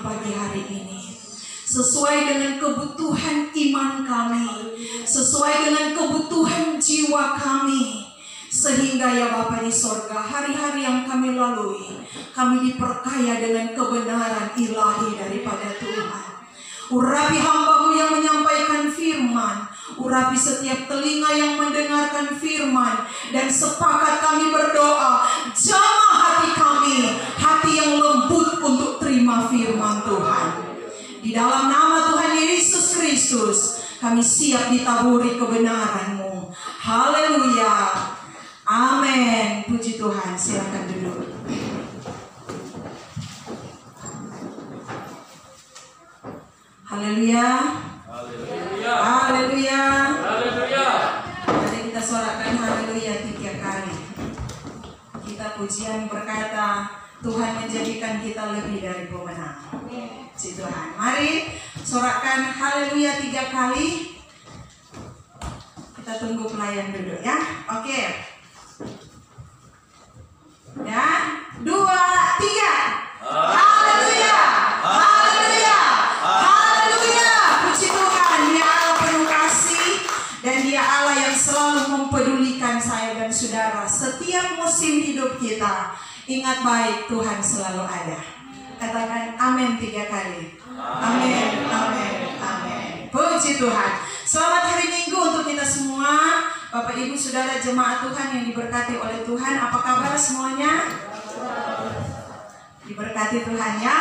kami pagi hari ini, sesuai dengan kebutuhan iman kami, sesuai dengan kebutuhan jiwa kami, sehingga ya Bapa di sorga, hari-hari yang kami lalui, kami diperkaya dengan kebenaran ilahi daripada Tuhan. Urapi hamba-Mu yang menyampaikan firman, urapi setiap telinga yang mendengarkan firman, dan sepakat kami berdoa, jamah hati kami, hati yang lembut untuk terima firman Tuhan. Di dalam nama Tuhan Yesus Kristus, kami siap ditaburi kebenaran-Mu. Haleluya. Amin. Puji Tuhan. Silakan duduk. Haleluya. Haleluya. Haleluya. Haleluya. Mari kita suarakan haleluya 3 kali. Kita pujian berkata, Tuhan menjadikan kita lebih dari pemenang. Puji Tuhan. Mari sorakan haleluya 3 kali. Kita tunggu pelayan duduk ya. Oke. Ya, 2, 3. Haleluya. Haleluya. Haleluya. Puji Tuhan, Dia Allah penuh kasih dan Dia Allah yang selalu mempedulikan saya dan saudara. Setiap musim hidup kita, ingat baik Tuhan selalu ada. Katakan amin 3 kali. Amin, amin, amin. Puji Tuhan. Selamat hari Minggu untuk kita semua. Bapak Ibu Saudara jemaat Tuhan yang diberkati oleh Tuhan. Apa kabar semuanya? Diberkati Tuhan ya.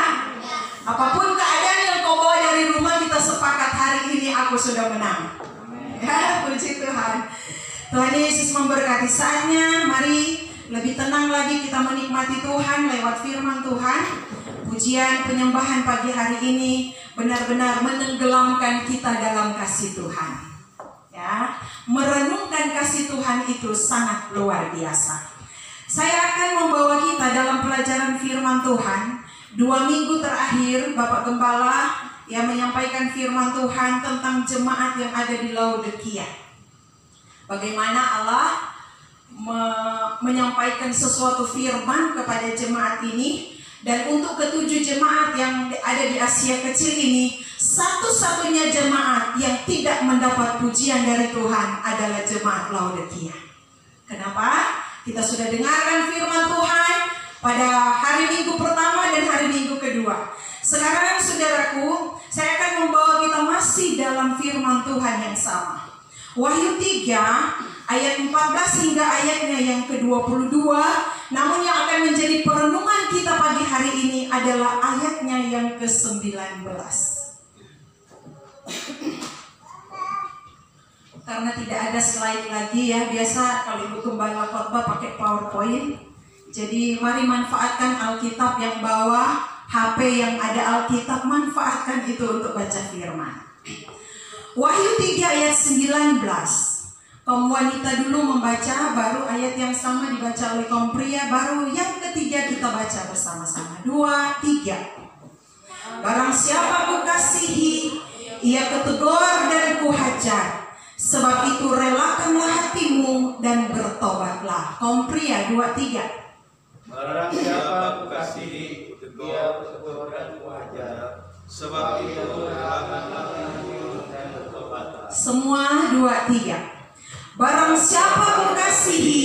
Apapun keadaan yang kau bawa dari rumah, kita sepakat hari ini aku sudah menang. Ya, puji Tuhan. Tuhan Yesus memberkati. Saatnya mari lebih tenang lagi kita menikmati Tuhan lewat firman Tuhan. Pujian penyembahan pagi hari ini benar-benar menenggelamkan kita dalam kasih Tuhan. Ya, merenungkan kasih Tuhan itu sangat luar biasa. Saya akan membawa kita dalam pelajaran firman Tuhan. 2 minggu terakhir Bapak Gembala yang menyampaikan firman Tuhan tentang jemaat yang ada di Laodikia. Bagaimana Allah menyampaikan sesuatu firman kepada jemaat ini. Dan untuk ke-7 jemaat yang ada di Asia Kecil ini, satu-satunya jemaat yang tidak mendapat pujian dari Tuhan adalah jemaat Laodikia. Kenapa? Kita sudah dengarkan firman Tuhan pada hari Minggu pertama dan hari Minggu kedua. Sekarang saudaraku, saya akan membawa kita masih dalam firman Tuhan yang sama. Wahyu 3 ayat 14 hingga ayatnya yang ke-22. Namun yang akan menjadi perenungan kita pagi hari ini adalah ayatnya yang ke-19. Karena tidak ada slide lagi ya. Biasa kalau Ibu Gembala khotbah pakai PowerPoint. Jadi mari manfaatkan Alkitab yang bawah, HP yang ada Alkitab, manfaatkan itu untuk baca firman. Wahyu 3 ayat 19. Kaum wanita dulu membaca, baru ayat yang sama dibaca oleh kaum pria, baru yang ketiga kita baca bersama-sama. 2, 3. Barang siapa kukasihi, ia kutegur dan kuhajar. Sebab itu relakanlah hatimu dan bertobatlah. Kaum pria 2, 3. Barang siapa kukasihi, ia kutegur dan kuhajar. Sebab itu relakanlah hatimu dan bertobatlah. Semua 2, 3. Barang siapa kukasihi,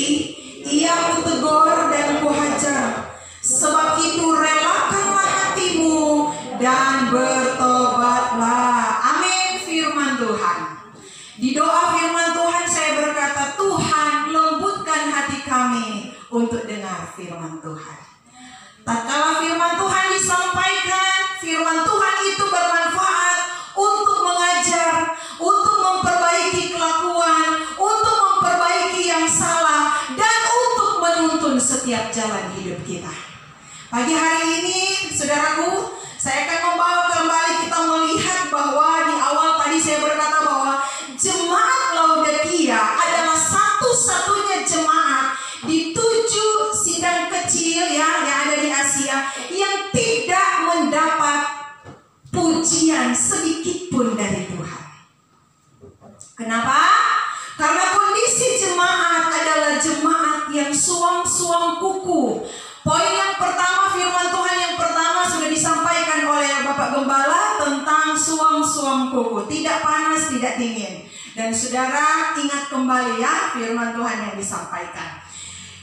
ia kutegur dan kuhajar. Sebab itu relakanlah hatimu dan bertobatlah. Amin firman Tuhan. Di doa firman Tuhan saya berkata, Tuhan lembutkan hati kami untuk dengar firman Tuhan. Tatkala firman Tuhan disampaikan, firman Tuhan itu bermanfaat untuk mengajar, untuk memperbaiki kelakuan, untuk memperbaiki yang salah, dan untuk menuntun setiap jalan hidup kita. Pagi hari ini, saudaraku, saya akan membawa kembali kita melihat bahwa di awal tadi saya berkata bahwa jemaat Laodikia adalah satu-satunya jemaat di 7 sidang kecil ya, yang ada di Asia yang tidak mendapat pujian sedikit pun dari Tuhan. Kenapa? Karena kondisi jemaat adalah jemaat yang suam-suam kuku. Poin yang pertama, firman Tuhan yang pertama sudah disampaikan oleh suam-suam kuku, tidak panas, tidak dingin. Dan saudara ingat kembali ya firman Tuhan yang disampaikan.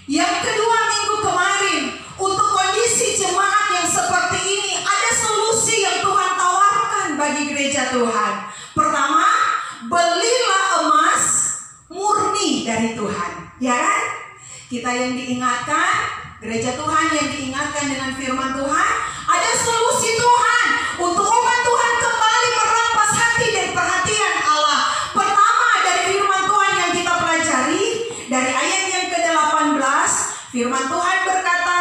Yang kedua, minggu kemarin, untuk kondisi jemaat yang seperti ini, ada solusi yang Tuhan tawarkan bagi gereja Tuhan. Pertama, belilah emas murni dari Tuhan, ya kan? Kita yang diingatkan, gereja Tuhan yang diingatkan dengan firman Tuhan, ada solusi Tuhan untuk umat Tuhan kembali merampas hati dan perhatian Allah. Pertama, dari firman Tuhan yang kita pelajari, dari ayat yang ke-18, firman Tuhan berkata,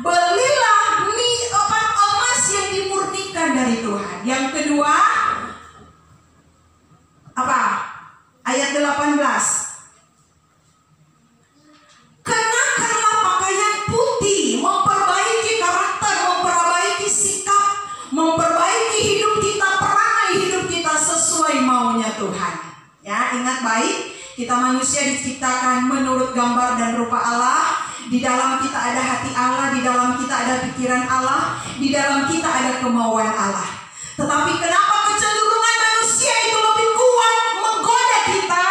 belilah emas yang dimurnikan dari Tuhan. Yang kedua, apa? Ayat 18. Kenakanlah pakaian putih, memperbaiki karakter, memperbaiki sikap, memperbaiki hidup kita, perangai hidup kita sesuai maunya Tuhan. Ya, ingat baik, kita manusia diciptakan menurut gambar dan rupa Allah. Di dalam kita ada hati Allah, di dalam kita ada pikiran Allah, di dalam kita ada kemauan Allah. Tetapi kenapa kecenderungan manusia itu lebih kuat menggoda kita,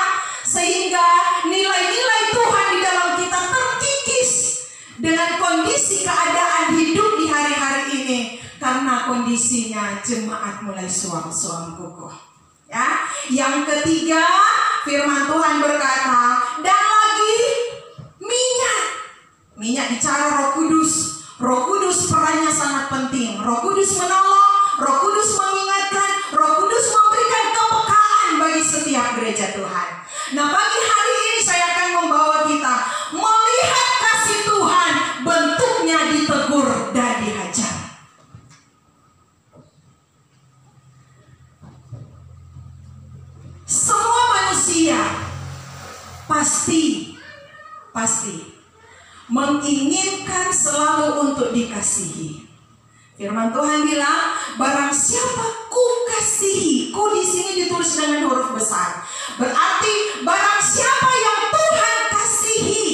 sehingga nilai-nilai Tuhan di dalam kita terkikis dengan kondisi keadaan hidup di hari-hari ini? Karena kondisinya jemaat mulai suam-suam kuku. Ya, yang ketiga, firman Tuhan berkata, dan lagi minyak bicara Roh Kudus. Roh Kudus perannya sangat penting. Roh Kudus menolong, Roh Kudus mengingatkan, Roh Kudus memberikan kepekaan bagi setiap gereja Tuhan. Nah, pagi hari ini saya akan membawa kita melihat kasih Tuhan, bentuknya ditegur dan dihajar. Semua manusia pasti menginginkan selalu untuk dikasihi. Firman Tuhan bilang, barang siapa ku kasihi. Ku di sini ditulis dengan huruf besar. Berarti barang siapa yang Tuhan kasihi,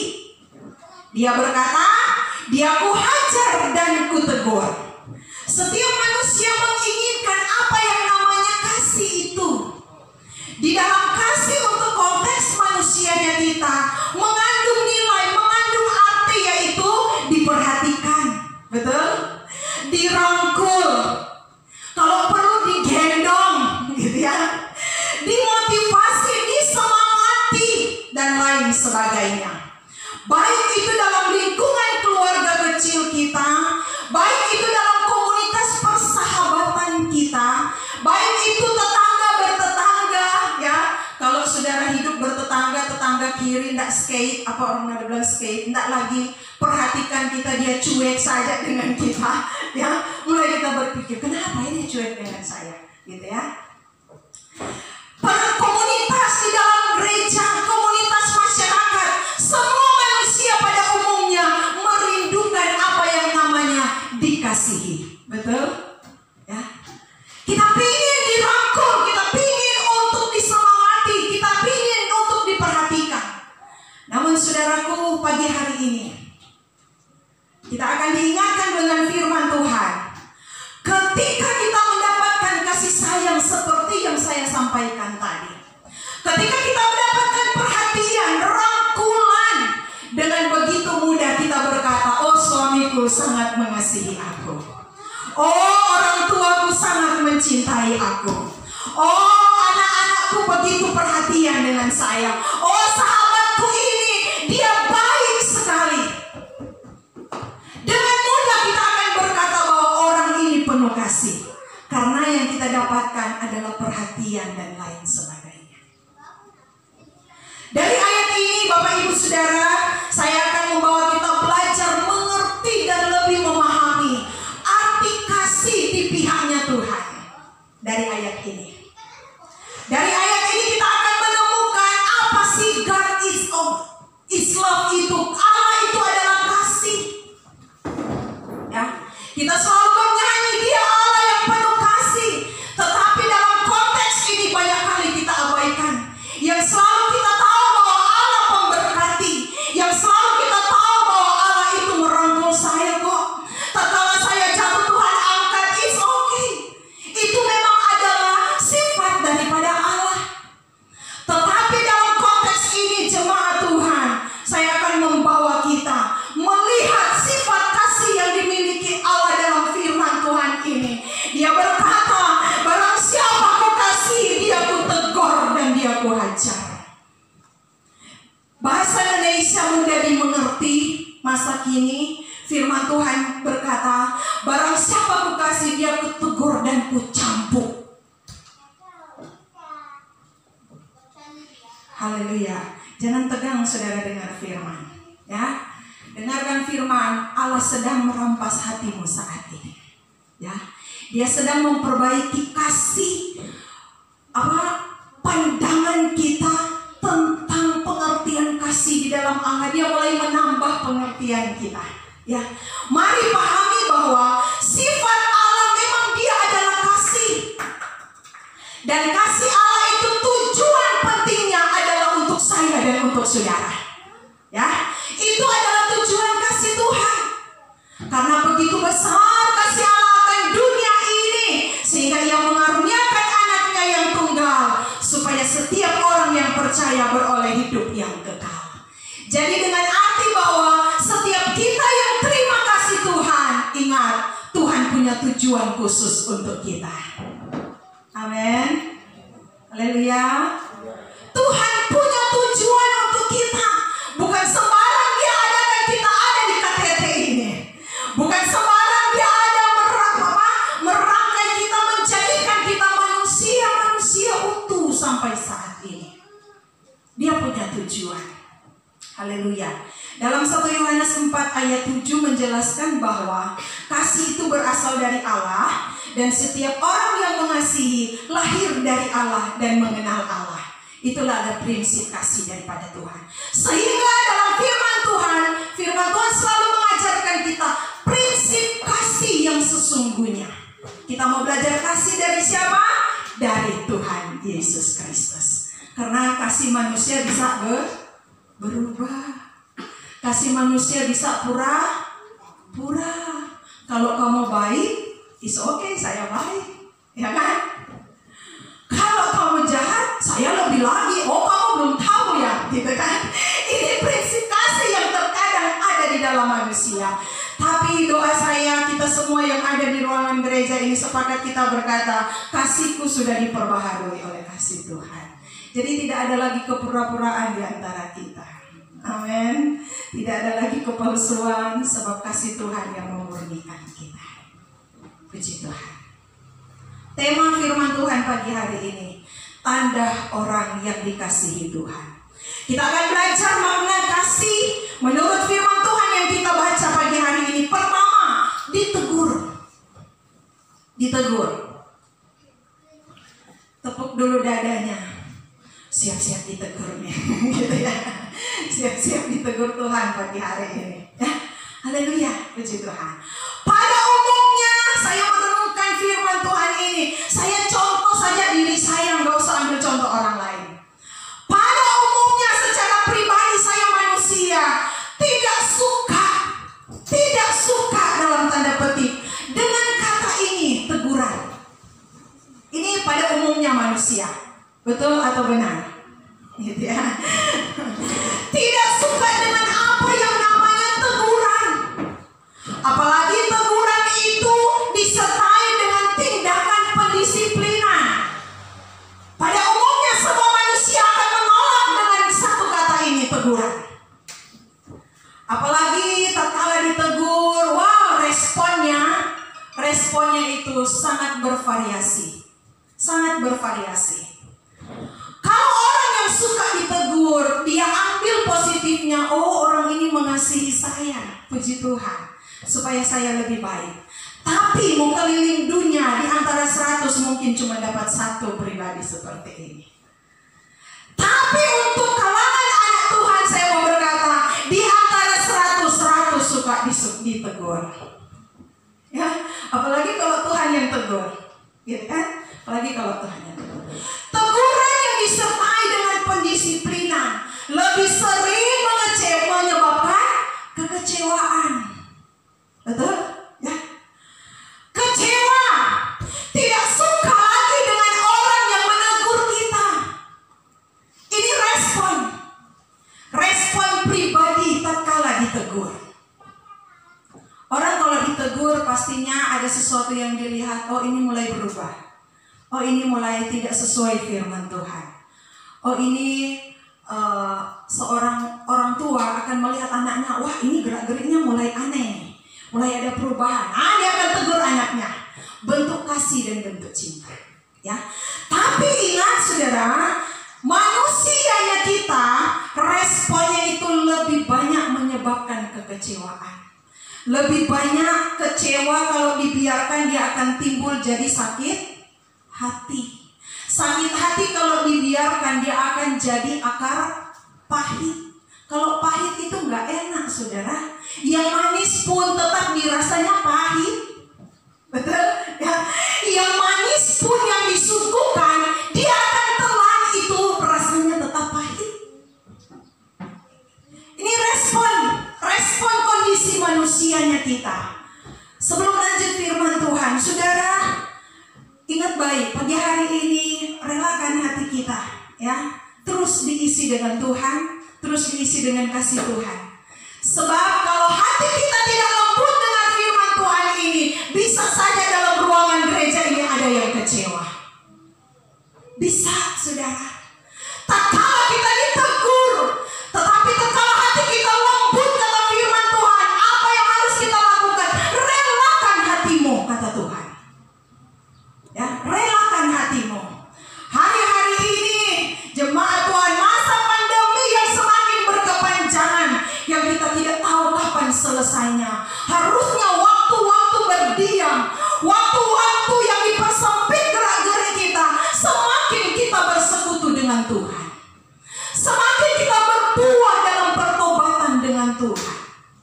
dia berkata, dia ku hajar dan ku tegur. Setiap manusia menginginkan apa yang namanya kasih itu. Di dalam kasih untuk konteks manusianya kita mengandung nilai, mengandung arti, yaitu diperhatikan, betul? Dirangkul, kalau perlu digendong, gitu ya, dimotivasi, disemangati, dan lain sebagainya. Baik itu dalam lingkungan keluarga kecil kita, baik itu dalam komunitas persahabatan kita, baik itu tetangga bertetangga, ya. Kalau saudara hidup bertetangga, tetangga kiri ndak skate, apa orang ada bilang skate, ndak lagi perhatikan kita, dia cuek saja dengan kita, ya. Mulai kita berpikir, kenapa ini cuek dengan saya, gitu ya. Komunitas di dalam gereja, komunitas masyarakat, semua manusia pada umumnya merindukan apa yang namanya dikasihi, betul? Ya. Kita pingin dirangkul, kita pingin untuk disemangati, kita pingin untuk diperhatikan. Namun saudaraku, pagi hari ini kita akan diingatkan dengan firman Tuhan. Ketika kita mendapatkan kasih sayang seperti yang saya sampaikan tadi, ketika kita mendapatkan perhatian, rangkulan, dengan begitu mudah kita berkata, oh suamiku sangat mengasihi aku, oh orang tuaku sangat mencintai aku, oh anak-anakku begitu perhatian dengan saya, oh sahabatku ini dia baik sekali. Dengan mudah kita akan berkata bahwa orang ini penuh kasih, karena yang kita dapatkan adalah perhatian dan lain sebagainya. Dari ayat ini Bapak Ibu Saudara, saya akan membawa kita belajar mengerti dan lebih memahami arti kasih di pihaknya Tuhan. Dari ayat ini, dari ayat ini kita akan menemukan apa sih God is love itu. Allah itu adalah kasih. Ya, kita selalu bernyanyi dia Allah yang penuh kasih, tetapi dalam konteks ini banyak kali kita abaikan. Yang selalu kita tahu bahwa Allah pemberkati, yang selalu kita tahu bahwa Allah itu merangkul saya kok. Tatkala saya jatuh Tuhan angkat, it's okay. Itu memang adalah Haleluya. Jangan tegang saudara dengar firman. Ya, dengarkan firman. Allah sedang merampas hatimu saat ini. Ya, Dia sedang memperbaiki kasih pandangan kita tentang pengertian kasih di dalam Allah. Dia mulai menambah pengertian kita. Ya, mari pahami bahwa sifat Allah memang Dia adalah kasih. Dan kasih Allah itu tujuan pentingnya adalah untuk saya dan untuk saudara. Ya, itu adalah tujuan kasih Tuhan. Karena begitu besar kasih Allah akan dunia ini, sehingga Ia mengaruniakan anaknya yang tunggal, supaya setiap orang yang percaya beroleh hidup yang kekal. Jadi dengan arti bahwa setiap kita yang terima kasih Tuhan, ingat, Tuhan punya tujuan khusus untuk kita. Amin. Haleluya. Tuhan punya tujuan untuk kita. Bukan sembarang Dia adakan kita ada di KTT ini. Bukan sembarang Dia ada merangkai kita, menjadikan kita manusia utuh sampai saat ini. Dia punya tujuan. Haleluya. Dalam 1 Yohanes 4 ayat 7 menjelaskan bahwa kasih itu berasal dari Allah, dan setiap orang yang mengasihi lahir dari Allah dan mengenal Allah. Itulah ada prinsip kasih daripada Tuhan. Sehingga dalam firman Tuhan selalu mengajarkan kita prinsip kasih yang sesungguhnya. Kita mau belajar kasih dari siapa? Dari Tuhan Yesus Kristus. Karena kasih manusia bisa berubah. Kasih manusia bisa pura-pura. Kalau kamu baik, it's okay, saya baik. Ya kan? Kalau kamu jahat, saya lebih lagi. Oh, kamu belum tahu ya, gitu kan? Ini prinsip kasih yang terkadang ada di dalam manusia. Tapi doa saya, kita semua yang ada di ruangan gereja ini sepakat kita berkata, kasihku sudah diperbaharui oleh kasih Tuhan. Jadi tidak ada lagi kepura-puraan di antara kita. Amin. Tidak ada lagi kepalsuan, sebab kasih Tuhan yang memurnikan kita. Puji Tuhan. Tema firman Tuhan pagi hari ini, tanda orang yang dikasihi Tuhan. Kita akan belajar makna kasih menurut firman Tuhan yang kita baca pagi hari ini. Pertama, ditegur. Tepuk dulu dadanya. Siap-siap ditegur nih. Gitu ya. Siap-siap ditegur Tuhan pagi hari ini. Ya. Haleluya, puji Tuhan. Pada umumnya saya merenungkan firman Tuhan ini. Saya contoh saja diri saya, nggak usah ambil contoh orang lain. Pada umumnya secara pribadi saya manusia tidak suka dalam tanda petik dengan kata ini, teguran. Ini pada umumnya manusia. Betul atau benar? Gitu ya. Tidak suka dengan apa yang namanya teguran. Apalagi teguran itu disertai dengan tindakan pendisiplinan. Pada umumnya semua manusia akan menolak dengan satu kata ini, teguran. Apalagi tatkala ditegur, responnya itu sangat bervariasi. Kalau orang yang suka ditegur, dia ambil positifnya. Oh, orang ini mengasihi saya, puji Tuhan, supaya saya lebih baik. Tapi mau keliling dunia, di antara 100 mungkin cuma dapat 1 pribadi seperti ini. Tapi untuk kalangan anak Tuhan, saya mau berkata, di antara 100 suka ditegur. Ya, apalagi kalau Tuhan yang tegur, gitu kan? Apalagi kalau Tuhan yang tegur. Teguran yang disertai dengan pendisiplinan lebih sering menyebabkan kekecewaan. Betul? Ya. Kecewa. Tidak suka lagi dengan orang yang menegur kita. Ini respon pribadi tatkala ditegur. Orang kalau ditegur pastinya ada sesuatu yang dilihat. Oh, ini mulai berubah. Oh, ini mulai tidak sesuai firman Tuhan. Oh, ini seorang orang tua akan melihat anaknya. Wah, ini gerak-geriknya mulai aneh. Mulai ada perubahan. Dia akan tegur anaknya. Bentuk kasih dan bentuk cinta. Ya. Tapi ingat saudara, manusianya kita kekecewaan. Lebih banyak kecewa kalau dibiarkan dia akan timbul jadi sakit hati. Sakit hati kalau dibiarkan dia akan jadi akar pahit. Kalau pahit itu nggak enak, saudara. Yang manis pun tetap dirasanya pahit. Betul? Ya. Yang manis pun yang disuguhkan dia akan telan, itu rasanya tetap pahit. Ini respon kondisi manusianya kita. Sebelum lanjut firman Tuhan, saudara, ingat baik, pagi hari ini relakan hati kita, ya, terus diisi dengan Tuhan, terus diisi dengan kasih Tuhan. Sebab kalau hati kita tidak lembut dengan firman Tuhan ini, bisa saja dalam ruangan gereja ini ada yang kecewa. Bisa, saudara. Tak kala kita ditegur, tetapi tak kala hati kita lembut kata firman Tuhan, apa yang harus kita lakukan? Relakan hatimu, kata Tuhan. Ya, relakan hatimu. Hari-hari ini jemaat Tuhan, masa pandemi yang semakin berkepanjangan, yang kita tidak tahu kapan selesainya. Harusnya waktu-waktu berdiam, waktu-waktu yang dipersempit gerak-gerik kita, semakin kita bersekutu dengan Tuhan, semakin kita berbuah dalam pertobatan dengan Tuhan.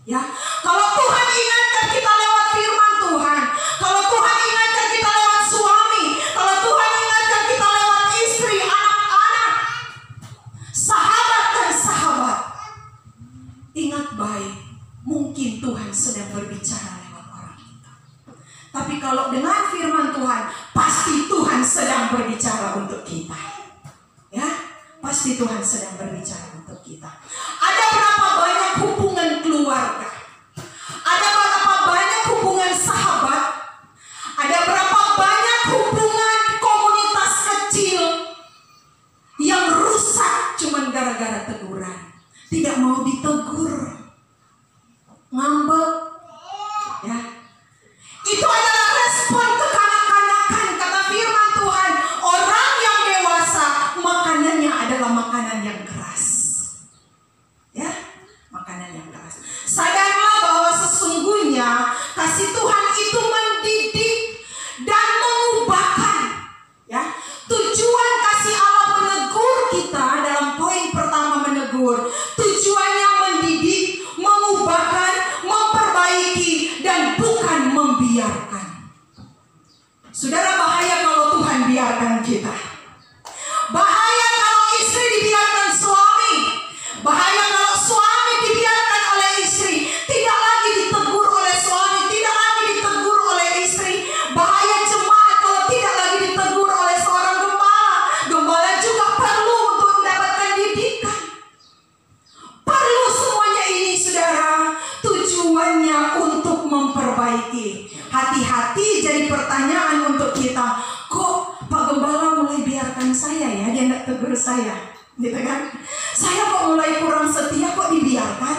Ya, kalau Tuhan ingatkan kita lewat firman Tuhan, kalau Tuhan ingatkan kita lewat suami, kalau Tuhan ingatkan kita lewat istri, anak-anak, sahabat dan sahabat, ingat baik, mungkin Tuhan sedang berbicara lewat orang kita. Tapi kalau dengan firman Tuhan, pasti Tuhan sedang berbicara untuk kita. Ya, pasti Tuhan sedang berbicara untuk kita. Ada berapa banyak hubungan keluarga? Ada berapa banyak hubungan sahabat? Ada berapa banyak hubungan komunitas kecil yang rusak cuman gara-gara teguran? Tidak mau ditegur, ngambek, ya. Itu adalah respon kekanak-kanakan, kata firman Tuhan. Orang yang dewasa makanannya adalah makanan yang keras, ya, makanan yang keras. Sadarlah bahwa sesungguhnya kasih Tuhan itu mendidik dan mengubahkan, ya. Tujuan kasih Allah menegur kita dalam poin pertama menegur, tujuannya mendidik, mengubahkan, memperbaiki, dan bukan membiarkan. Saudara, bahaya kalau Tuhan biarkan kita. Bahaya kalau istri dibiarkan suami. Bahaya kalau suami dibiarkan oleh istri. Tidak lagi ditegur oleh suami, tidak lagi ditegur oleh istri. Bahaya jemaat kalau tidak lagi ditegur oleh seorang gembala. Gembala juga perlu untuk mendapatkan didikan. Perlu semuanya ini, saudara. Tujuannya untuk memperbaiki. Hati-hati jadi pertanyaan untuk kita. Kok Pak Gembala mulai biarkan saya ya? Dia tidak tegur saya, gitu kan? Saya kok mulai kurang setia, kok dibiarkan?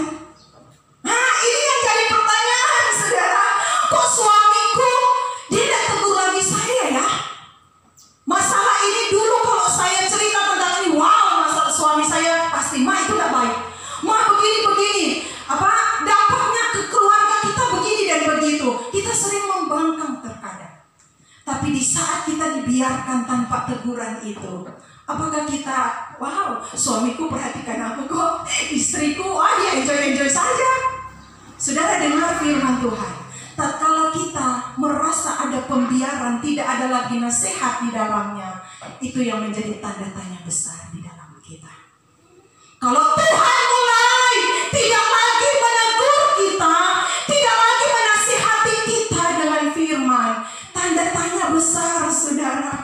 Nah, ini yang jadi pertanyaan, saudara. Kok suamiku dia tidak tegur lagi saya ya? Masalah ini dulu kalau saya cerita tentang ini, wow, masalah suami saya pasti, Ma itu tidak baik, Ma begini-begini, apa dampaknya ke keluarga kita begini dan begitu. Kita sering membangkang terkadang. Tapi di saat kita dibiarkan tanpa teguran itu, apakah kita, wow, suamiku perhatikan aku kok, istriku, wah dia enjoy saja. Saudara, dengar firman Tuhan. Tatkala kita merasa ada pembiaran, tidak ada lagi nasihat di dalamnya, itu yang menjadi tanda tanya besar di dalam kita. Kalau Tuhan mulai tidak lagi menegur kita, tidak lagi menasihati kita dengan firman, tanda tanya besar, saudara.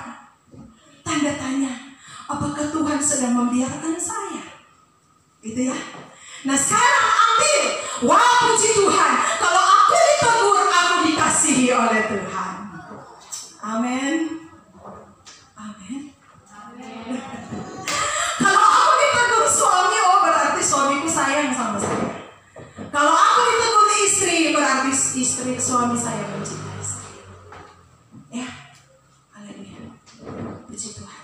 Tanda tanya, apakah Tuhan sedang membiarkan saya? Gitu ya. Nah, sekarang ambil. Wah, puji Tuhan, kalau aku ditegur, aku dikasihi oleh Tuhan. Amin. Amin. Kalau aku ditegur suami, oh berarti suamiku sayang sama saya. Kalau aku ditegur istri, berarti istri suami saya mencintai saya. Ya, haleluya. Puji Tuhan.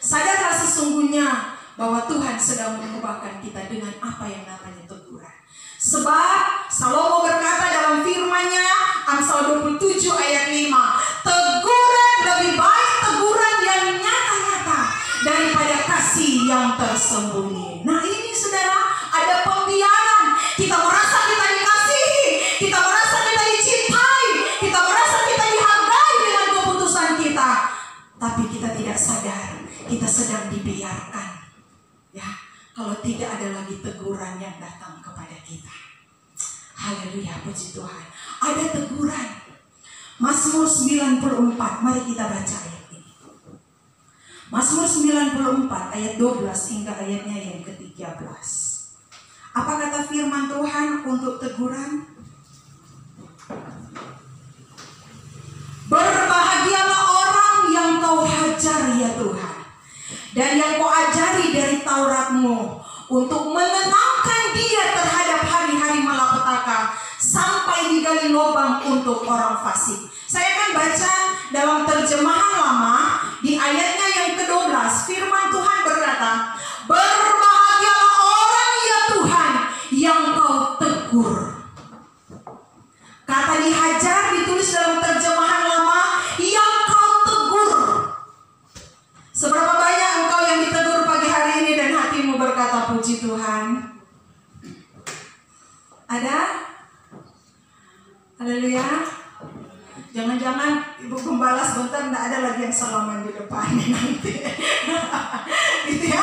Sadarlah sesungguhnya bahwa Tuhan sedang mengubahkan kita dengan apa yang namanya teguran. Sebab Salomo berkata dalam firman-Nya, Amsal 27 ayat 5, teguran lebih baik teguran yang nyata-nyata daripada kasih yang tersembunyi. Nah ini saudara, ada pembiaran. Kita merasa kita dikasihi, kita merasa kita dicintai, kita merasa kita dihargai dengan keputusan kita, tapi kita tidak sadar kita sedang dibiarkan. Ya, kalau tidak ada lagi teguran yang datang kepada kita. Haleluya, puji Tuhan. Ada teguran. Mazmur 94, mari kita baca ayat ini. Mazmur 94 ayat 12 hingga ayatnya yang ke-13. Apa kata firman Tuhan untuk teguran? Berbahagialah orang yang kau hajar ya Tuhan, dan yang kau ajari dari Taurat-Mu, untuk menenangkan dia terhadap hari-hari malapetaka, sampai digali lubang untuk orang fasik. Saya akan baca dalam terjemahan lama di ayatnya yang ke-12. Firman Tuhan berkata, berbahagialah orang ya Tuhan yang kau tegur. Kata dihajar ditulis dalam terjemahan lama, yang kau tegur. Seberapa banyak engkau yang ditegur pagi hari ini dan hatimu berkata puji Tuhan? Ada? Haleluya. Jangan-jangan ibu gembala sebentar tidak ada lagi yang salaman di depannya nanti. Gitu ya.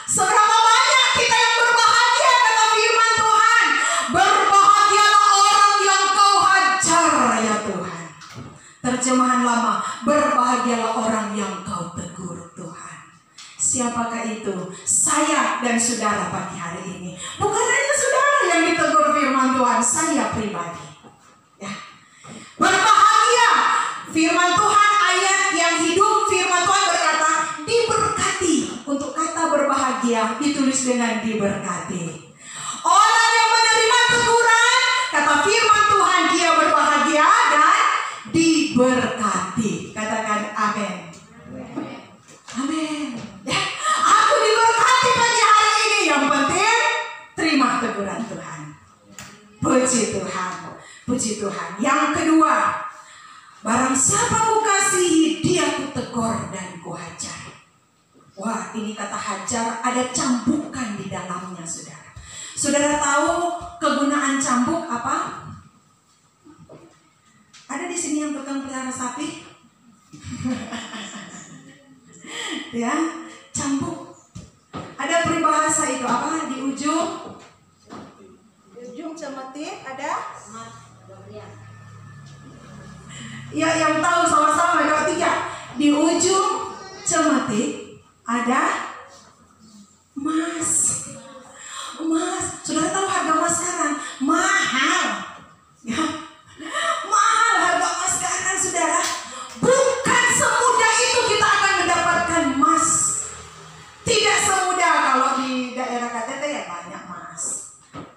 Seberapa banyak kita yang berbahagia, kata firman Tuhan. Berbahagialah orang yang kau hajar ya Tuhan. Terjemahan lama, berbahagialah orang yang kau tegur Tuhan. Siapakah itu? Saya dan saudara pagi hari ini. Bukan hanya saudara yang ditegur firman Tuhan, saya pribadi. Ya. Berbahagia. Firman Tuhan ayat yang hidup, firman Tuhan berkata diberkati. Untuk kata berbahagia ditulis dengan diberkati. Orang yang menerima teguran, kata firman Tuhan, dia berbahagia dan diberkati. Katakan amin. Amin. Ya, aku diberkati pagi hari ini. Yang penting terima teguran Tuhan. Puji Tuhan. Puji Tuhan. Yang kedua, barang siapa kukasihi, dia kutegur dan kuhajar. Wah, ini kata hajar ada cambukan di dalamnya, saudara. Saudara tahu kegunaan cambuk apa? Ada di sini yang tukang pelihara sapi? Ya, cambuk. Ada peribahasa itu apa? Di ujung cemetik ada? Ya, yang tahu sama-sama ada tiga. Di ujung cemetik ada emas. Emas. Saudara tahu harga emas sekarang? Mahal. Ya. Mahal harga emas sekarang, saudara. Bukan semudah itu kita akan mendapatkan emas. Tidak semudah kalau di daerah KTT ya banyak emas.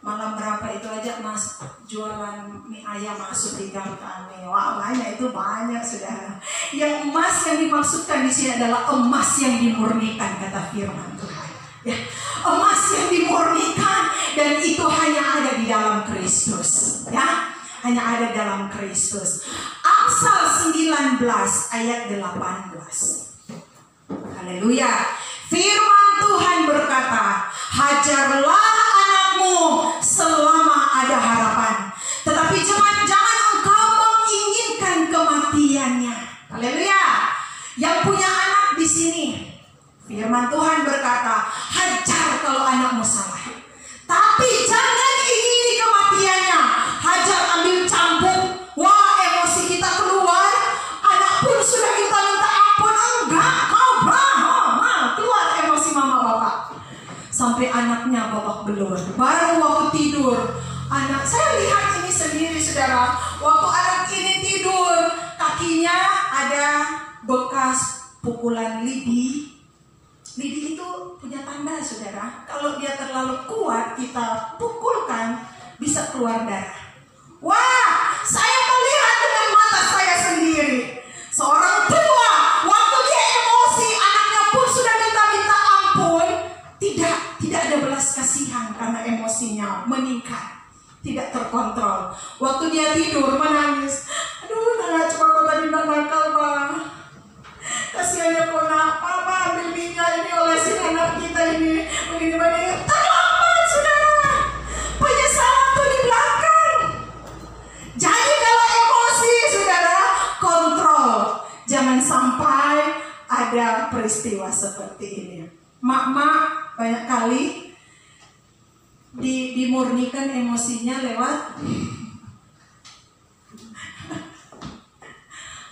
Malam berapa itu aja emas, jualan mie ayam masuk di gang kami. Wah, banyak itu banyak, saudara. Yang emas yang dimaksudkan di sini adalah emas yang dimurnikan, kata firman Tuhan. Ya, emas yang dimurnikan, dan itu hanya ada di dalam Kristus. Ya, hanya ada dalam Kristus. Amsal 19 ayat 18. Haleluya. Firman Tuhan berkata, hajarlah anakmu selama ada harapan, tetapi jangan engkau menginginkan kematiannya. Haleluya. Yang punya anak di sini, firman Tuhan berkata, hajar kalau anakmu salah, tapi jangan ingini kematiannya. Hajar, ambil cambuk. Wah, emosi kita keluar. Anak pun sudah kita minta ampun, enggak, keluar emosi mama bapak. Sampai anaknya babak belur. Baru waktu tidur, anak, saya lihat ini sendiri, saudara. Waktu anak ini tidur, kakinya ada bekas pukulan lidi. Lidi itu punya tanda, saudara. Kalau dia terlalu kuat, kita pukulkan, bisa keluar darah. Wah, saya melihat dengan mata saya sendiri. Seorang tua, waktu dia emosi, anaknya pun sudah minta ampun. Tidak ada belas kasihan karena emosinya meningkat. anak kita ini begini-begini. Terlambat, saudara. Penyesalan itu di belakang. Jadi kalau emosi, saudara, kontrol. Jangan sampai ada peristiwa seperti ini. Mak-mak banyak kali dimurnikan emosinya lewat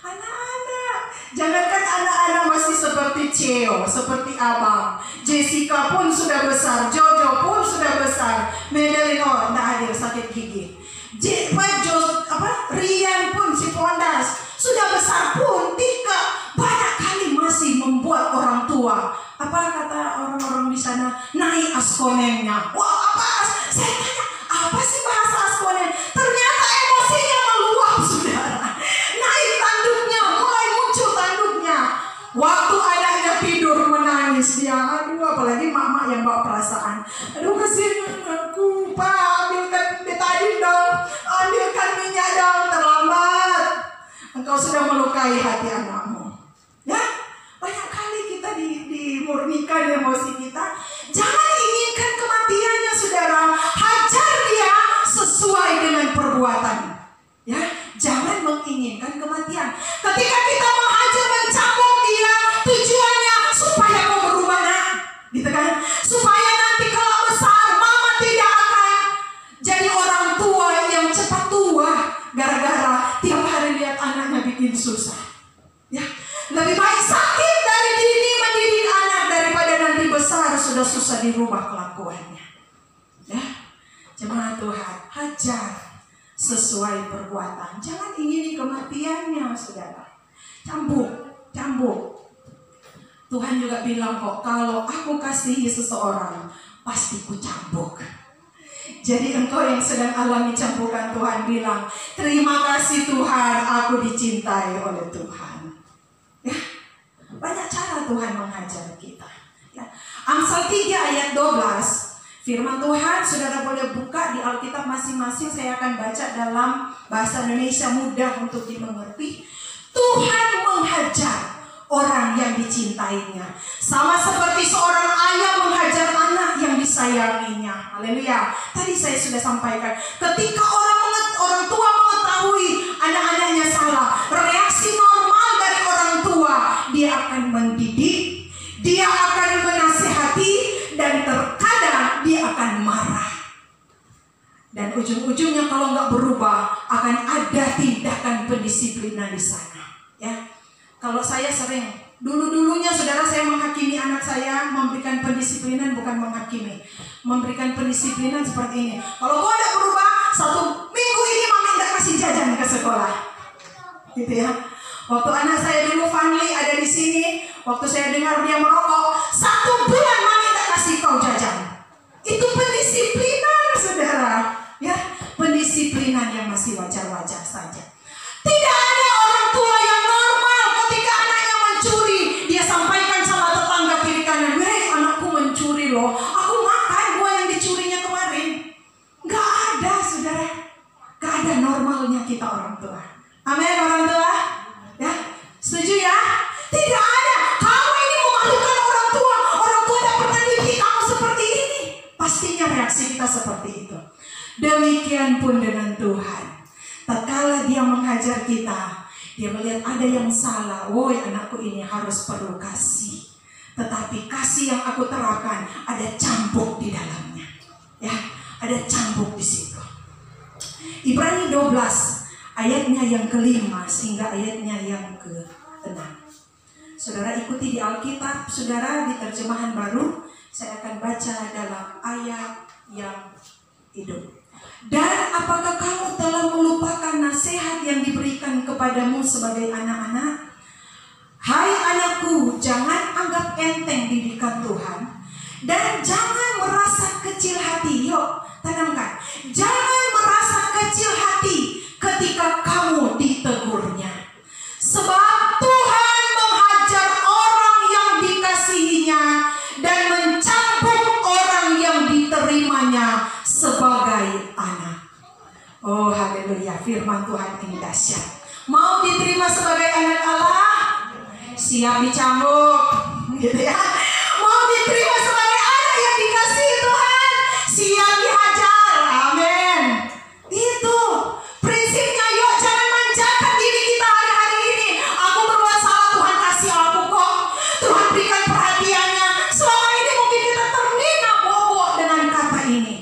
anak-anak. Jangankan anak-anak masih seperti Ceo, seperti abang. Jessica pun sudah besar, Jojo pun sudah besar. Medelino tidak hadir sakit gigi. Rian pun si Pondas sudah besar pun, Tika banyak kali masih membuat orang tua. Apa kata orang-orang di sana? Naik askonennya. Wah, apa? Saya tanya, apa sih bahasa askonen? Ternyata emosinya meluap, saudara. Naik tanduknya, mulai muncul tanduknya. Waktu anaknya tidur menangis dia. Aduh, apalagi mak-mak yang bawa perasaan. Aduh, kasihan aku, Pak, ambilkan betadin dong, ambilkan minyak dong, terlambat. Engkau sudah melukai hati anakmu. Ya, banyak kali kita dimurnikan emosi kita. Jangan inginkan kematiannya, saudara. Hajar dia sesuai dengan perbuatan. Ya, jangan menginginkan kematian. Ketika kita menghajar, mencambuk dia, tujuannya supaya mau berubah, nak, gitu kan? Supaya nanti kalau besar, mama tidak akan jadi orang tua yang cepat tua gara-gara tiap hari lihat anaknya bikin susah. Ya, lebih baik sakit dari dini mendidik anak daripada nanti besar sudah susah dirubah kelakuannya. Ya, jemaat Tuhan, hajar sesuai perbuatan. Jangan ingini kematiannya, saudara. Cambuk. Tuhan juga bilang kok, kalau aku kasihi seseorang, pasti ku cambuk. Jadi engkau yang sedang alami cambukan, Tuhan bilang, terima kasih Tuhan, aku dicintai oleh Tuhan. Ya, banyak cara Tuhan menghajar kita. Ya. Amsal 3 ayat 12. Firman Tuhan, saudara boleh buka di Alkitab masing-masing. Saya akan baca dalam bahasa Indonesia mudah untuk dimengerti. Tuhan menghajar orang yang dicintainya, sama seperti seorang ayah menghajar anak yang disayanginya. Haleluya. Tadi saya sudah sampaikan, ketika orang tua mengetahui anak-anaknya salah, reaksi normal dari orang tua, dia akan mendidik, dia akan menasihati, dan terkadang dia akan marah. Dan ujung-ujungnya kalau nggak berubah, akan ada tindakan pendisiplinan di sana. Ya, kalau saya sering, dulu-dulunya saudara, saya menghakimi anak saya, memberikan pendisiplinan, bukan menghakimi, memberikan pendisiplinan seperti ini. Kalau kau tidak berubah, 1 minggu ini mami tidak kasih jajan ke sekolah, gitu ya. Waktu anak saya dulu, Fanli, ada di sini, waktu saya dengar dia merokok, 1 bulan mami tidak kasih kau jajan. Itu pendisiplinan, saudara. Ya, pendisiplinan yang masih wajar-wajar saja. Tidak ada orang tua yang normal ketika anaknya mencuri, dia sampaikan sama tetangga kiri kanan, "Hei, anakku mencuri loh, aku makan buah yang dicurinya kemarin." Gak ada, saudara. Gak ada normalnya kita orang tua. Amin, orang tua. Ya, setuju ya? Tidak ada. Kamu ini memalukan orang tua. Orang tua tidak pernah didik kamu seperti ini. Pastinya reaksi kita seperti itu. Demikian pun dengan Tuhan. Tatkala dia menghajar kita, dia melihat ada yang salah. Woi, anakku ini harus perlu kasih. Tetapi kasih yang aku terapkan ada cambuk di dalamnya. Ya, ada cambuk di situ. Ibrani 12 ayatnya yang ke-5 sehingga ayatnya yang ke-6. Saudara ikuti di Alkitab, saudara, di terjemahan baru. Saya akan baca dalam ayat yang hidup. Dan apakah kamu telah melupakan nasihat yang diberikan kepadamu sebagai anak-anak? Hai anakku, jangan anggap enteng didikan Tuhan, dan jangan merasa kecil hati. Yuk, tanamkan. Jangan merasa kecil hati ketika kamu ditegurnya. Sebab Tuhan menghajar orang yang dikasihinya dan mencambuk orang yang diterimanya sebagai anak. Oh, haleluya, firman Tuhan ini dahsyat. Mau diterima sebagai anak Allah, siap dicambuk, gitu ya. Mau diterima siang dihajar. Amin. Itu prinsipnya. Yuk jangan manjakan diri kita hari-hari ini. Aku berbuat salah, Tuhan kasih aku kok. Tuhan berikan perhatiannya. Selama ini mungkin kita terlena bobo dengan kata ini.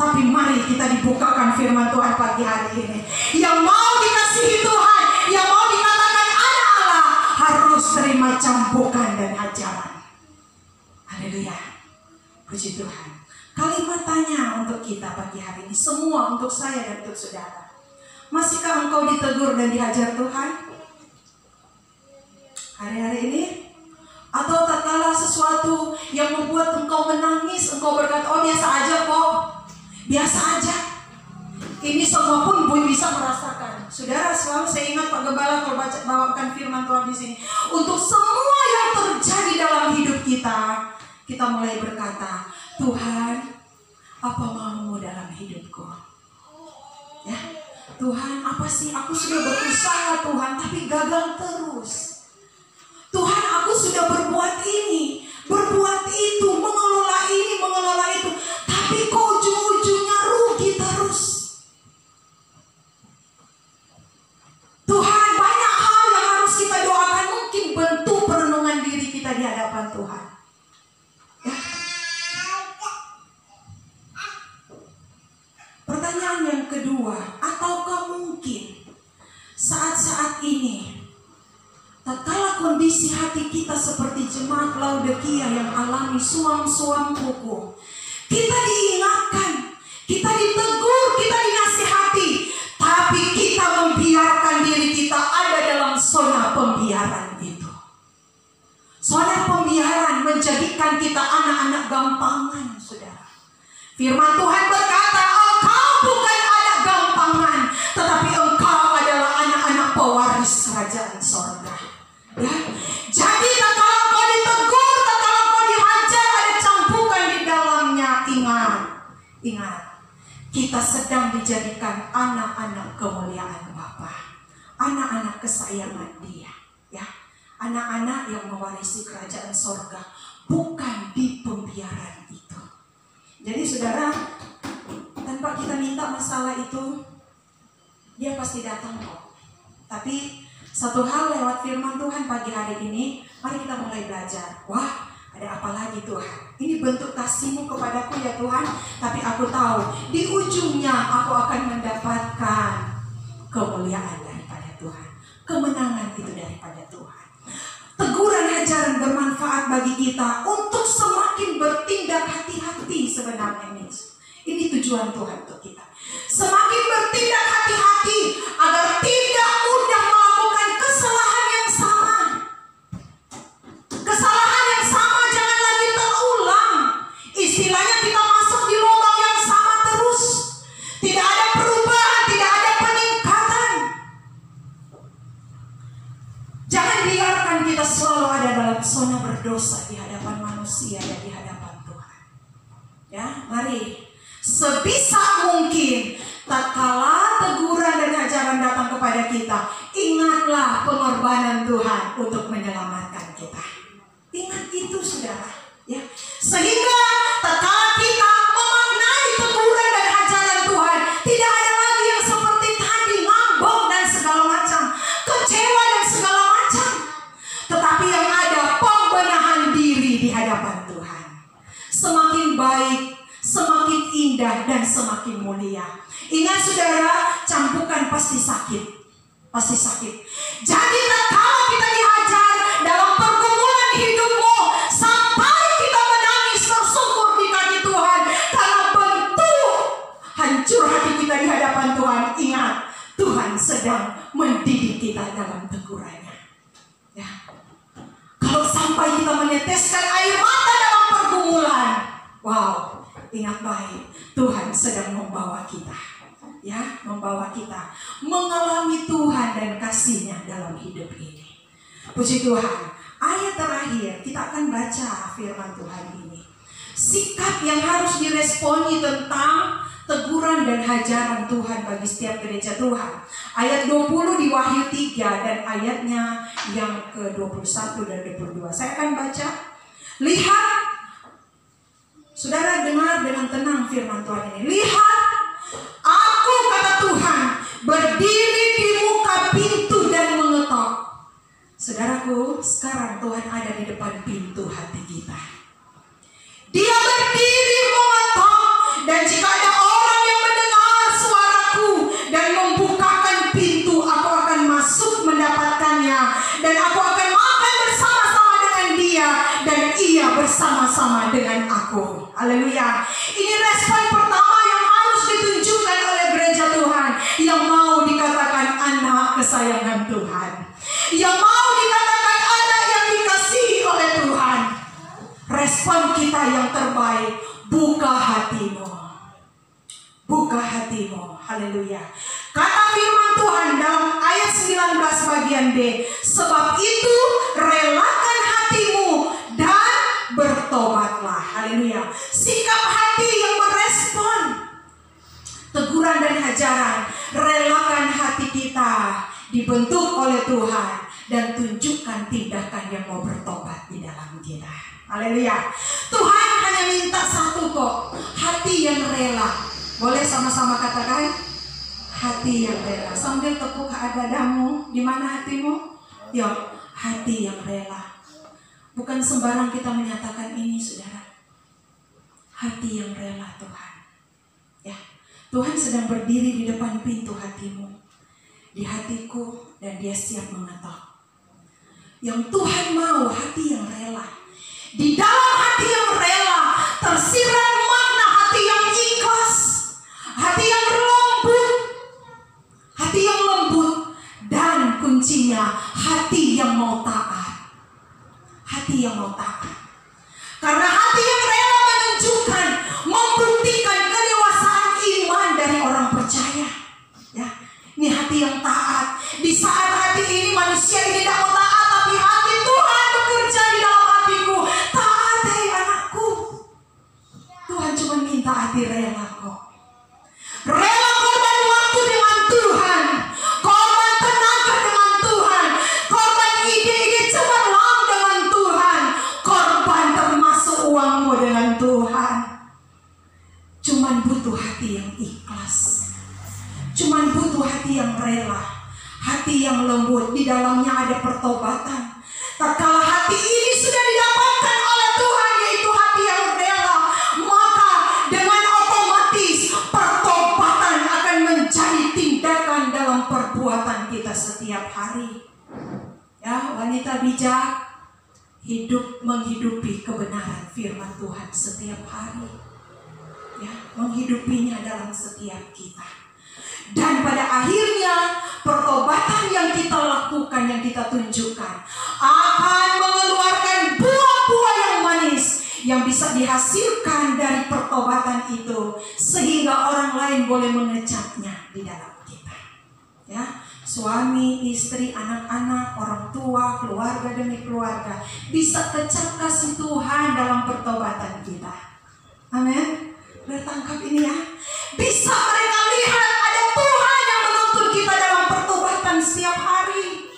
Tapi mari kita dibukakan firman Tuhan pagi hari ini. Yang mau dikasihi Tuhan, yang mau dikatakan anak Allah, harus terima cambukan dan hajaran. Haleluya. Puji Tuhan. Kalimat tanya untuk kita pagi hari ini, semua untuk saya dan untuk saudara. Masihkah engkau ditegur dan dihajar Tuhan hari-hari ini? Atau tak kalah sesuatu yang membuat engkau menangis, engkau berkata, oh biasa aja kok, biasa aja. Ini semua pun bisa merasakan. Saudara, selalu saya ingat Pak Gembala kalau bawakan firman Tuhan di sini. Untuk semua yang terjadi dalam hidup kita, kita mulai berkata, Tuhan, apa maumu dalam hidupku? Ya, Tuhan, apa sih? Aku sudah berusaha Tuhan, tapi gagal terus. Tuhan, aku sudah berbuat ini, berbuat itu, mengelola ini, mengelola itu, tapi kok ujung-ujungnya rugi terus. Tuhan, banyak hal yang harus kita doakan. Mungkin bentuk perenungan diri kita di hadapan Tuhan. Ya. Pertanyaan yang kedua, ataukah mungkin saat-saat ini, tatkala kondisi hati kita seperti jemaat Laodikia yang alami suam-suam hukum, kita diingatkan, kita ditegur, kita dinasihati, tapi kita membiarkan diri kita ada dalam zona pembiaran itu. Zona pembiaran menjadikan kita anak-anak gampangan, saudara. Firman Tuhan berkata, engkau bukan anak gampangan, tetapi engkau adalah anak-anak pewaris kerajaan sorga. Ya, jadi tatkala kau ditegur, tatkala kau dihajar, ada cambukan di dalamnya. Ingat, kita sedang dijadikan anak-anak kemuliaan Bapa, anak-anak kesayangan Dia, ya, anak-anak yang mewarisi kerajaan sorga, bukan di pembiaran itu. Jadi saudara, tanpa kita minta masalah itu, dia pasti datang kok. Tapi satu hal lewat firman Tuhan pagi hari ini, mari kita mulai belajar. Wah, ada apa lagi Tuhan? Ini bentuk kasih-Mu kepadaku ya Tuhan. Tapi aku tahu di ujungnya aku akan mendapatkan kemuliaan daripada Tuhan, kemenangan itu daripada Tuhan. Teguran ajaran bermanfaat bagi kita untuk semakin bertindak hati-hati sebenarnya ini. Ini tujuan Tuhan untuk kita. Semakin bertindak hati-hati agar tidak mudah melakukan kesalahan yang sama. Kesalahan yang sama jangan lagi terulang. Istilahnya kita masuk di lubang yang sama terus. Tidak ada perubahan, tidak ada peningkatan. Jangan biarkan kita selalu ada dalam zona berdosa di hadapan manusia dan di hadapan Tuhan. Ya, mari sebisa mungkin tatkala teguran dan ajaran datang kepada kita, ingatlah pengorbanan Tuhan untuk menyelamatkan kita. Ingat itu saudara, ya. Sehingga tatkala kita memaknai teguran dan ajaran Tuhan, tidak ada lagi yang seperti tadi ngambek dan segala macam, kecewa dan segala macam. Tetapi yang ada pembenahan diri di hadapan Tuhan. Semakin baik, semakin indah dan semakin mulia. Ingat saudara, cambukan pasti sakit. Pasti sakit. Jadi tatkala kita dihajar dalam pergumulan hidupmu, sampai kita menangis tersungkur di kaki Tuhan karena bentuk hancur hati kita di hadapan Tuhan, ingat, Tuhan sedang mendidik kita dalam tegurannya. Ya. Kalau sampai kita meneteskan air mata dalam pergumulan, wow, ingat baik, Tuhan sedang membawa kita, ya, membawa kita mengalami Tuhan dan kasih-Nya dalam hidup ini. Puji Tuhan. Ayat terakhir kita akan baca firman Tuhan ini. Sikap yang harus diresponi tentang teguran dan hajaran Tuhan bagi setiap gereja Tuhan. Ayat 20 di Wahyu 3 dan ayatnya yang ke-21 dan 22. Saya akan baca. Lihat, Saudara dengar dengan tenang firman Tuhan ini. Lihat, aku kata Tuhan berdiri di muka pintu dan mengetok. Saudaraku, sekarang Tuhan ada di depan pintu hati kita. Dia berdiri mengetok, dan jika ada orang yang mendengar suaraku dan membukakan pintu, aku akan masuk mendapatkannya, dan aku akan makan bersama-sama dengan dia, dan ia bersama-sama dengan aku. Haleluya. Ini respon pertama yang harus ditunjukkan oleh gereja Tuhan yang mau dikatakan anak kesayangan Tuhan, yang mau dikatakan anak yang dikasihi oleh Tuhan. Respon kita yang terbaik, buka hatimu. Buka hatimu. Haleluya. Kata firman Tuhan dalam ayat 19 bagian B, sebab itu relakan hatimu dan bertobatlah. Haleluya. Sikap hati yang merespon teguran dan hajaran. Relakan hati kita dibentuk oleh Tuhan dan tunjukkan tindakan yang mau bertobat di dalam kita. Haleluya. Tuhan hanya minta satu kok, hati yang rela. Boleh sama-sama katakan, hati yang rela. Sambil tepuk dadamu. Di mana hatimu? Ya, hati yang rela. Bukan sembarang kita menyatakan ini, saudara. Hati yang rela Tuhan. Ya, Tuhan sedang berdiri di depan pintu hatimu, di hatiku, dan Dia siap mengetok. Yang Tuhan mau hati yang rela. Di dalam hati yang rela tersirat makna hati yang ikhlas, hati yang lembut, hati yang lembut, dan kuncinya hati yang mau taat. Hati yang mau taat. Karena hati yang rela menunjukkan, membuktikan kedewasaan iman dari orang percaya. Ya, ini hati yang taat. Di saat hati ini manusia ini tidak mau taat, tapi hati Tuhan bekerja di dalam hatiku. Taat, hei anakku. Tuhan cuma minta hati rela kok. Rela korban waktu dengan Tuhan, korban tenaga dengan Tuhan, korban ide-ide cemerlang dengan Tuhan, korban termasuk uangmu dengan Tuhan. Cuman butuh hati yang ikhlas, cuman butuh hati yang rela, hati yang lembut. Di dalamnya ada pertobatan. Tatkala hati ini sudah didapatkan oleh Tuhan, yaitu hati yang rela, maka dengan otomatis pertobatan akan menjadi tindakan dalam perbuatan kita setiap hari. Ya, wanita bijak hidup menghidupi kebenaran firman Tuhan setiap hari. Ya, menghidupinya dalam setiap kita. Dan pada akhirnya pertobatan yang kita lakukan, yang kita tunjukkan, akan mengeluarkan buah-buah yang manis yang bisa dihasilkan dari pertobatan itu, sehingga orang lain boleh mengecapnya di dalam kita. Ya, suami, istri, anak-anak, orang tua, keluarga demi keluarga bisa kecap kasih Tuhan dalam pertobatan kita. Amin. Bertangkap ini ya. Bisa mereka lihat ada Tuhan yang menuntun kita dalam pertobatan setiap hari.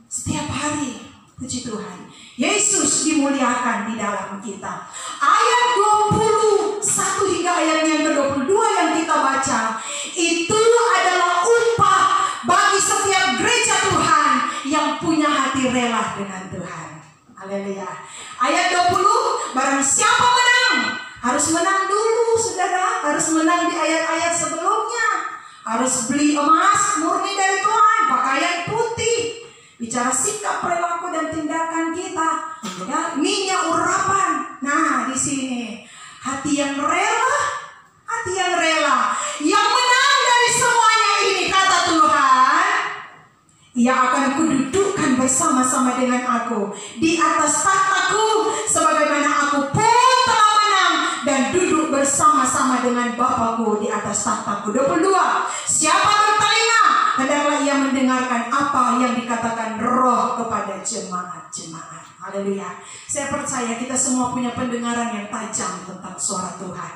Setiap hari. Puji Tuhan. Yesus dimuliakan di dalam kita. Ayat 21 hingga ayat yang ke-22 yang kita baca, itu adalah upah bagi setiap gereja Tuhan yang punya hati rela dengan Tuhan. Haleluya. Ayat 20, barang siapa menang, harus menang dulu saudara, harus menang di ayat-ayat sebelumnya. Harus beli emas murni dari Tuhan, pakaian putih, bicara sikap, perilaku dan tindakan kita. Ya, minyak urapan. Nah, di sini hati yang rela, hati yang rela, yang menang dari semuanya ini, kata Tuhan, Ia akan kududukkan bersama-sama dengan aku di atas tahtaku, sebagaimana aku pun telah menang dan duduk bersama-sama dengan Bapakku di atas tahtaku. 22. Siapa bertelinga, hendaklah ia mendengarkan apa yang dikatakan Roh kepada jemaat-jemaat. Haleluya. Saya percaya kita semua punya pendengaran yang tajam tentang suara Tuhan.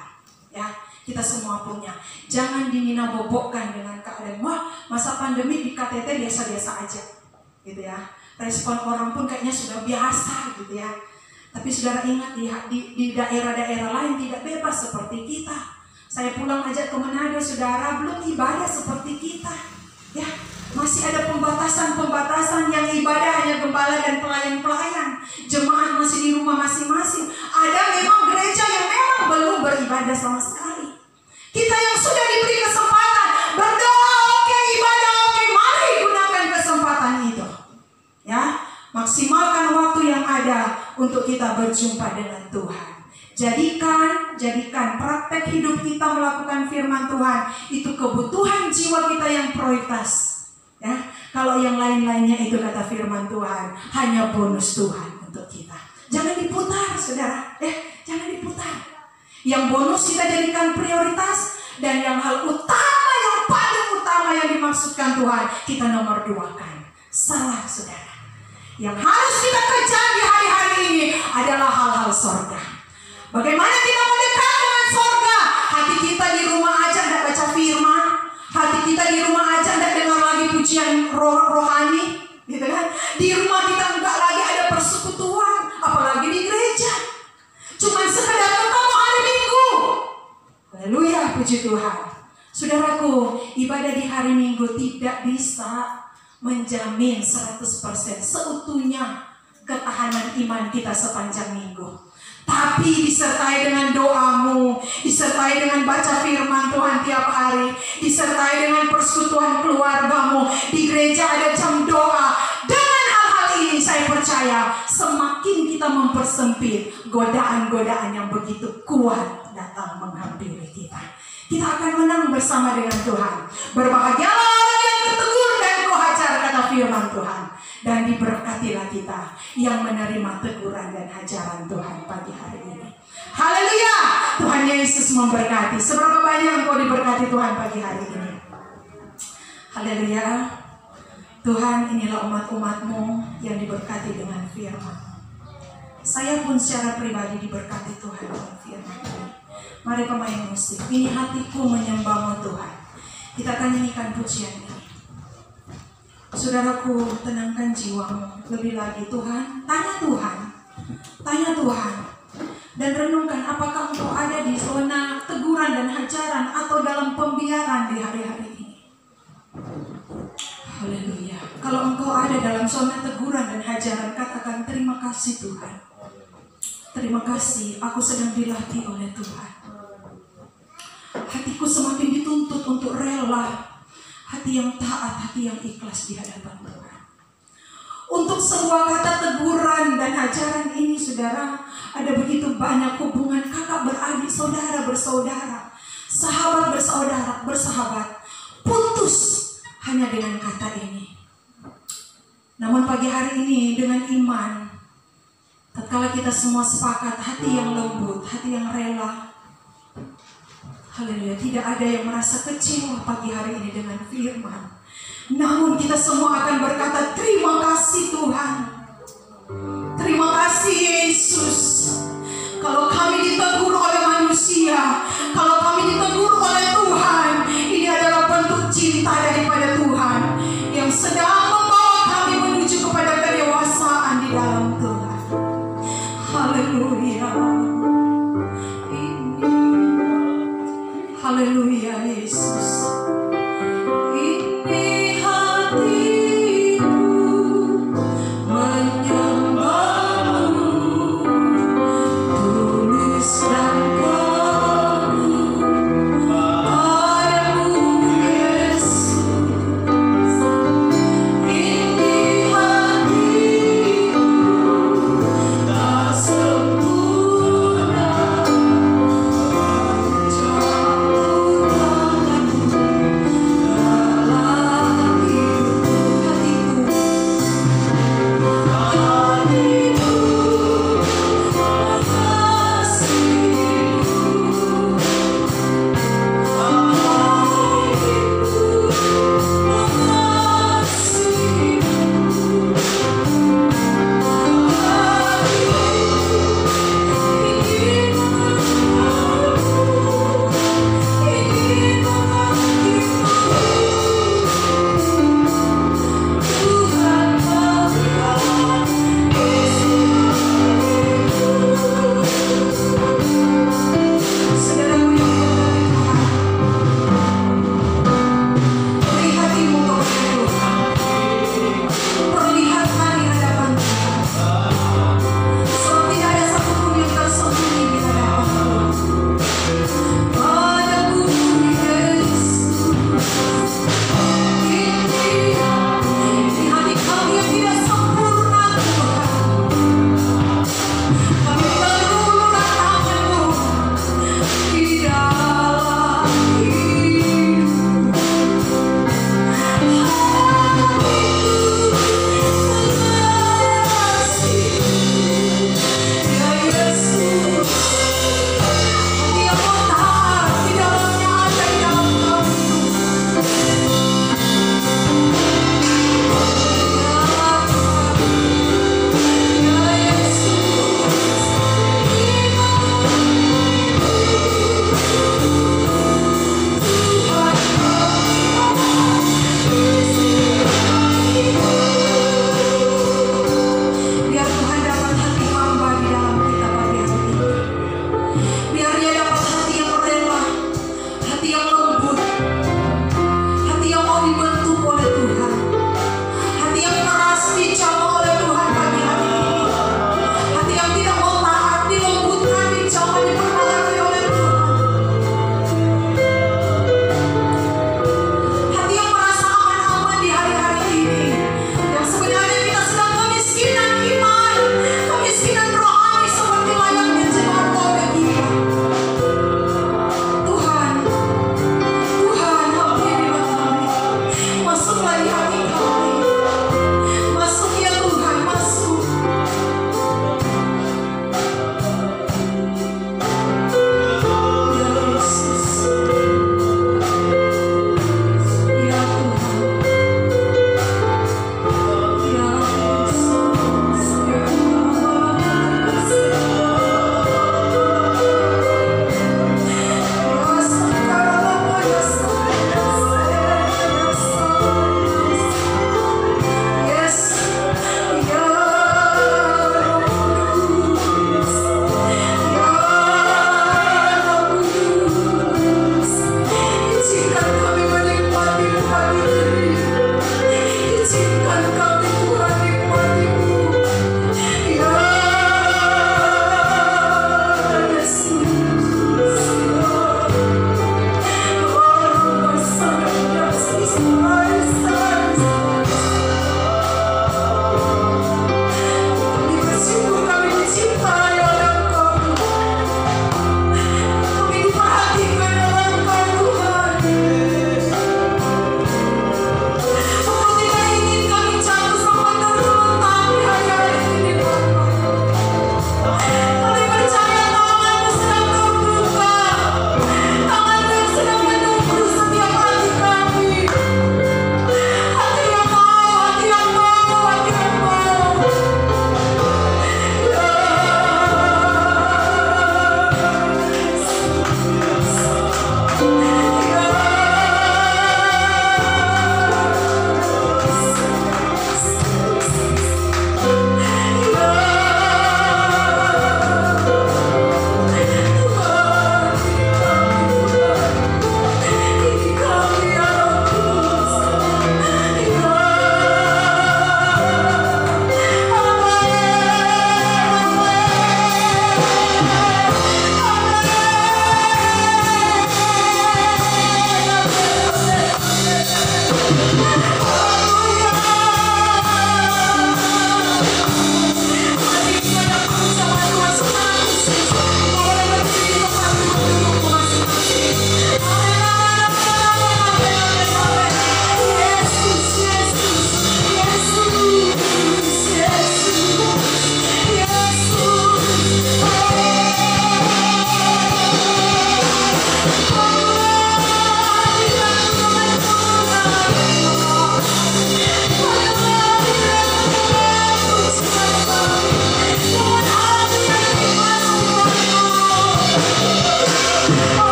Ya, kita semua punya. Jangan dinina-bobokkan dengan keadaan, wah, masa pandemi di KTT biasa-biasa aja, gitu ya. Respon orang pun kayaknya sudah biasa, gitu ya. Tapi saudara ingat di daerah-daerah lain tidak bebas seperti kita. Saya pulang aja ke Manado, saudara, belum ibadah seperti kita. Ya, masih ada pembatasan-pembatasan yang ibadah hanya gembala dan pelayan-pelayan. Jemaat masih di rumah masing-masing. Ada memang gereja yang memang belum beribadah sama sekali. Kita yang sudah diberi kesempatan berdoa, oke, ibadah oke, mari gunakan kesempatan itu. Ya, maksimalkan waktu yang ada untuk kita berjumpa dengan Tuhan. Jadikan praktek hidup kita melakukan firman Tuhan itu kebutuhan jiwa kita yang prioritas. Ya, kalau yang lain-lainnya itu kata firman Tuhan hanya bonus Tuhan untuk kita. Jangan diputar, saudara. Jangan diputar. Yang bonus kita jadikan prioritas, dan yang hal utama, yang paling utama yang dimaksudkan Tuhan kita nomor 2-kan. Salah, saudara. Yang harus kita kejar di hari-hari ini adalah hal-hal sorga. Bagaimana kita mendekat dengan sorga? Hati kita di rumah aja tidak baca firman, hati kita di rumah aja tidak dengar lagi pujian rohani, gitu kan? Di rumah kita enggak lagi ada persekutuan, apalagi di gereja. Cuman sekedar ketemu hari Minggu. Haleluya, puji Tuhan. Saudaraku, ibadah di hari Minggu tidak bisa menjamin 100% seutuhnya ketahanan iman kita sepanjang minggu. Tapi disertai dengan doamu, disertai dengan baca firman Tuhan tiap hari, disertai dengan persekutuan keluargamu. Di gereja ada jam doa. Dengan hal-hal ini saya percaya semakin kita mempersempit, godaan-godaan yang begitu kuat datang menghampiri kita. Kita akan menang bersama dengan Tuhan. Berbahagialah orang yang kutegur dan kuhajar, kata firman Tuhan. Dan diberkatilah kita yang menerima teguran dan hajaran Tuhan pagi hari ini. Haleluya! Tuhan Yesus memberkati. Seberapa banyak engkau diberkati Tuhan pagi hari ini? Haleluya! Tuhan, inilah umat-umat-Mu yang diberkati dengan firman. Saya pun secara pribadi diberkati Tuhan dengan firman ini. Mari pemain musik, ini hatiku menyembah-Mu Tuhan. Kita akan nyanyikan pujian ini. Saudaraku, tenangkan jiwamu lebih lagi. Tuhan, tanya Tuhan, dan renungkan apakah engkau ada di zona teguran dan hajaran atau dalam pembiaran di hari-hari ini. Haleluya. Kalau engkau ada dalam zona teguran dan hajaran, katakan terima kasih Tuhan. Terima kasih, aku sedang dilatih oleh Tuhan. Hatiku semakin dituntut untuk rela, hati yang taat, hati yang ikhlas di hadapan Tuhan. Untuk sebuah kata teguran dan ajaran ini, saudara, ada begitu banyak hubungan kakak beradik, saudara bersaudara, sahabat bersahabat, putus hanya dengan kata ini. Namun pagi hari ini dengan iman, tatkala kita semua sepakat, hati yang lembut, hati yang rela, haleluya, tidak ada yang merasa kecewa pagi hari ini dengan firman. Namun kita semua akan berkata, terima kasih Tuhan. Terima kasih Yesus. Kalau kami ditegur oleh manusia, kalau kami ditegur oleh Tuhan, ini adalah bentuk cinta daripada Tuhan yang sedang membawa kami menuju kepada kedewasaan di dalam Tuhan. Haleluya. Haleluya Yesus. Ini hatiku menyembah-Mu, tulus dan kagum padamu Yesus. Ini hatiku tak sempurna, jauh tanganmu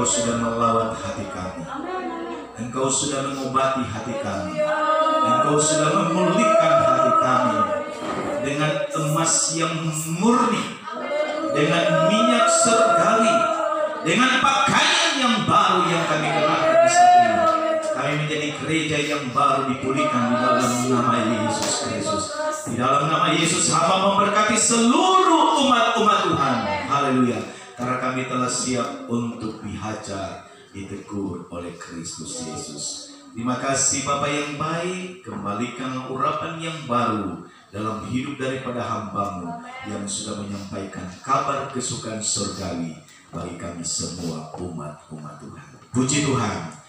Engkau sudah melawat hati kami. Engkau sudah mengobati hati kami. Engkau sudah memulihkan hati kami dengan emas yang murni, dengan minyak surgawi, dengan pakaian yang baru yang kami kenakan di saat ini. Kami menjadi gereja yang baru dipulihkan di dalam nama Yesus Kristus. Di dalam nama Yesus, hamba memberkati seluruh umat-umat Tuhan. Haleluya. Karena kami telah siap untuk dihajar, ditegur oleh Kristus Yesus. Terima kasih Bapa yang baik, kembalikan urapan yang baru dalam hidup daripada hamba-Mu yang sudah menyampaikan kabar kesukaan surgawi bagi kami semua umat-umat Tuhan. Puji Tuhan.